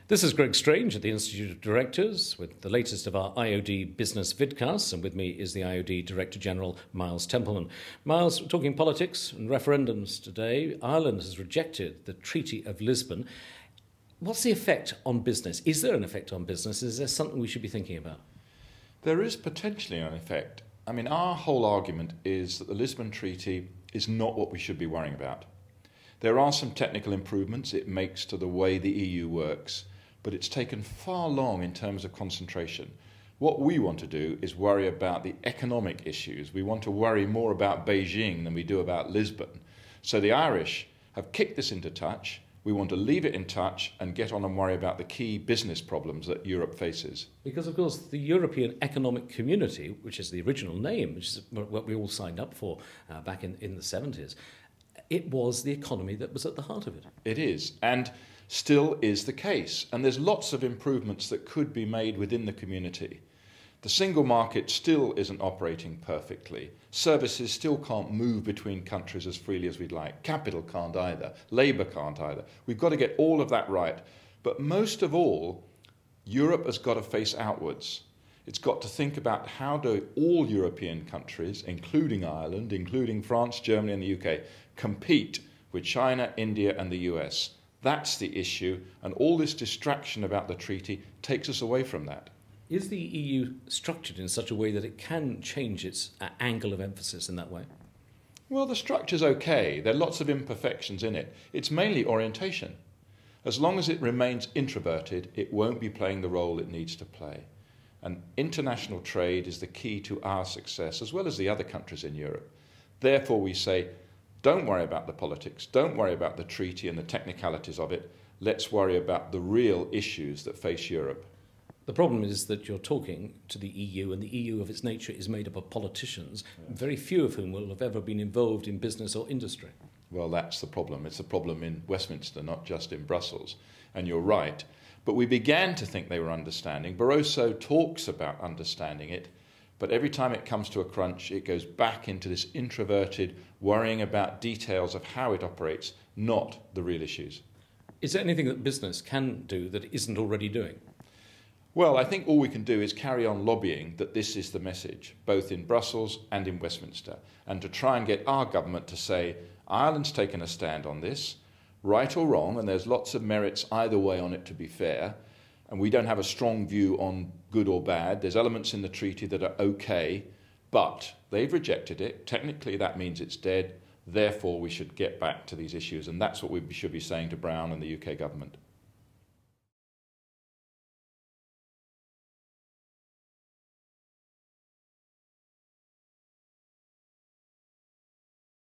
This is Greg Strange at the Institute of Directors with the latest of our IoD business vidcasts, and with me is the IoD Director-General, Miles Templeman. Miles, we're talking politics and referendums today. Ireland has rejected the Treaty of Lisbon. What's the effect on business? Is there an effect on business? Is there something we should be thinking about? There is potentially an effect. Our whole argument is that the Lisbon Treaty is not what we should be worrying about. There are some technical improvements it makes to the way the EU works, but it's taken far long in terms of concentration. What we want to do is worry about the economic issues. We want to worry more about Beijing than we do about Lisbon. So the Irish have kicked this into touch. We want to leave it in touch and get on and worry about the key business problems that Europe faces. Because, of course, the European Economic Community, which is the original name, which is what we all signed up for back in the 70s, it was the economy that was at the heart of it. It is, and still is the case. And there's lots of improvements that could be made within the community. The single market still isn't operating perfectly. Services still can't move between countries as freely as we'd like. Capital can't either. Labour can't either. We've got to get all of that right. But most of all, Europe has got to face outwards. It's got to think about how do all European countries, including Ireland, including France, Germany and the UK, compete with China, India and the US. That's the issue, and all this distraction about the treaty takes us away from that. Is the EU structured in such a way that it can change its angle of emphasis in that way? Well, the structure's okay. There are lots of imperfections in it. It's mainly orientation. As long as it remains introverted, it won't be playing the role it needs to play. And international trade is the key to our success, as well as the other countries in Europe. Therefore, we say, don't worry about the politics, don't worry about the treaty and the technicalities of it. Let's worry about the real issues that face Europe. The problem is that you're talking to the EU, and the EU of its nature is made up of politicians, very few of whom will have ever been involved in business or industry. Well, that's the problem. It's a problem in Westminster, not just in Brussels. And you're right. But we began to think they were understanding. Barroso talks about understanding it, but every time it comes to a crunch, it goes back into this introverted worrying about details of how it operates, not the real issues. Is there anything that business can do that it isn't already doing? Well, I think all we can do is carry on lobbying that this is the message, both in Brussels and in Westminster, and to try and get our government to say, Ireland's taken a stand on this, right or wrong, and there's lots of merits either way on it, to be fair, and we don't have a strong view on good or bad. There's elements in the treaty that are okay, but they've rejected it. Technically, that means it's dead. Therefore, we should get back to these issues, and that's what we should be saying to Brown and the UK government.